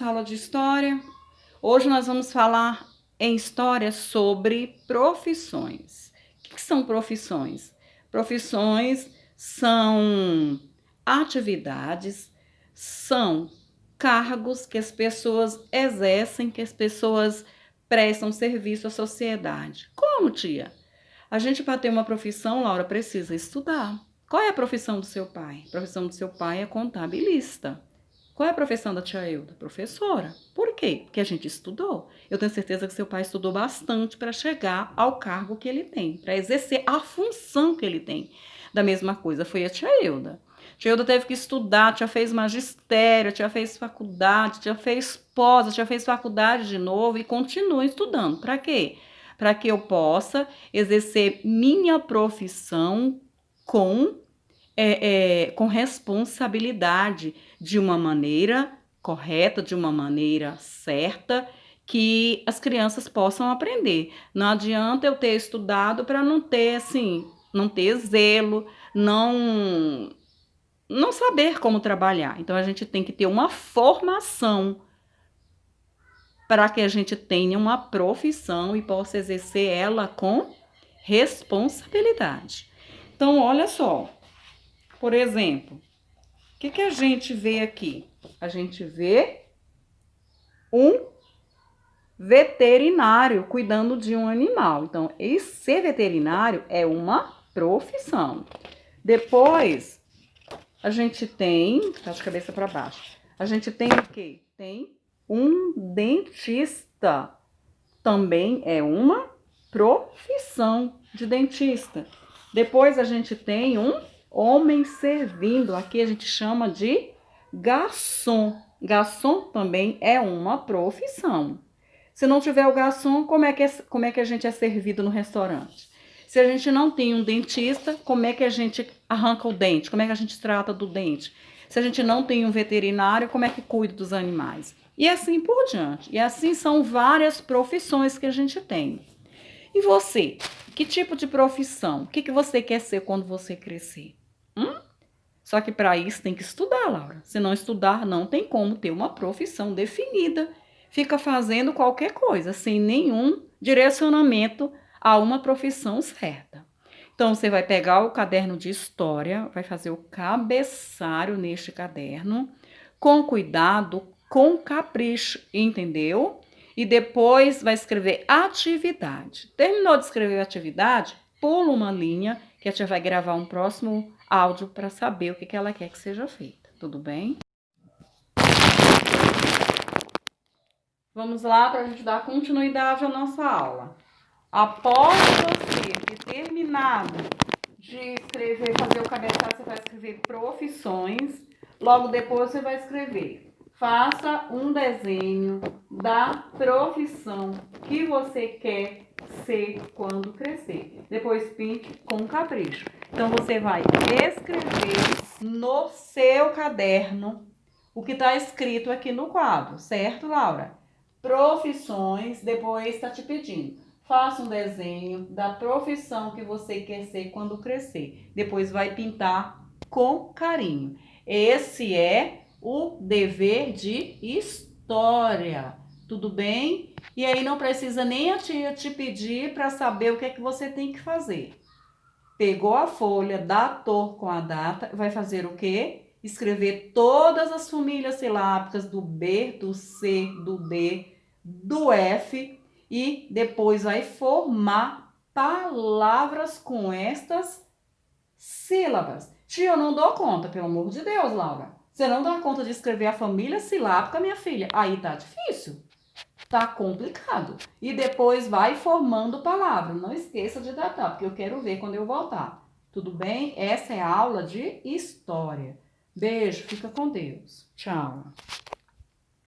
nossa aula de história. Hoje nós vamos falar em história sobre profissões. O que são profissões? Profissões são atividades, são cargos que as pessoas exercem, que as pessoas prestam serviço à sociedade. Como, tia? A gente, para ter uma profissão, Laura, precisa estudar. Qual é a profissão do seu pai? A profissão do seu pai é contabilista. Qual é a profissão da tia Euda? Professora. Por quê? Porque a gente estudou. Eu tenho certeza que seu pai estudou bastante para chegar ao cargo que ele tem, para exercer a função que ele tem. Da mesma coisa foi a tia Euda. A tia Euda teve que estudar, a tia fez magistério, a tia fez faculdade, a tia fez pós, a tia fez faculdade de novo e continua estudando. Para quê? Para que eu possa exercer minha profissão com responsabilidade, de uma maneira correta, de uma maneira certa, que as crianças possam aprender. Não adianta eu ter estudado para não ter, assim, não ter zelo, não saber como trabalhar. Então, a gente tem que ter uma formação para que a gente tenha uma profissão e possa exercer ela com responsabilidade. Então, olha só. Por exemplo, o que a gente vê aqui? A gente vê um veterinário cuidando de um animal. Então, ser veterinário é uma profissão. Depois, a gente tem, tá de cabeça para baixo, a gente tem o quê? Tem um dentista. Também é uma profissão de dentista. Depois, a gente tem um homem servindo, aqui a gente chama de garçom. Garçom também é uma profissão. Se não tiver o garçom, como é que a gente é servido no restaurante? Se a gente não tem um dentista, como é que a gente arranca o dente? Como é que a gente trata do dente? Se a gente não tem um veterinário, como é que cuida dos animais? E assim por diante. E assim são várias profissões que a gente tem. E você? Que tipo de profissão? O que você quer ser quando você crescer? Só que para isso tem que estudar, Laura. Se não estudar, não tem como ter uma profissão definida. Fica fazendo qualquer coisa, sem nenhum direcionamento a uma profissão certa. Então, você vai pegar o caderno de história, vai fazer o cabeçalho neste caderno, com cuidado, com capricho, entendeu? E depois vai escrever atividade. Terminou de escrever a atividade? Pula uma linha, que a tia vai gravar um próximo áudio para saber o que ela quer que seja feita. Tudo bem? Vamos lá para a gente dar continuidade à nossa aula. Após você ter terminado de escrever, fazer o cabeçalho, você vai escrever profissões. Logo depois você vai escrever: faça um desenho da profissão que você quer ser quando crescer. Depois pinte com capricho. Então você vai escrever no seu caderno o que está escrito aqui no quadro, certo, Laura? Profissões, depois está te pedindo: faça um desenho da profissão que você quer ser quando crescer. Depois vai pintar com carinho. Esse é o dever de história. Tudo bem? E aí não precisa nem a tia te pedir para saber o que é que você tem que fazer. Pegou a folha, datou com a data, vai fazer o quê? Escrever todas as famílias silábicas do B, do C, do D, do F e depois vai formar palavras com estas sílabas. Tia, eu não dou conta, pelo amor de Deus, Laura. Você não dá conta de escrever a família silábica, minha filha? Aí tá difícil. Tá complicado. E depois vai formando palavra. Não esqueça de datar, porque eu quero ver quando eu voltar. Tudo bem? Essa é a aula de história. Beijo, fica com Deus. Tchau.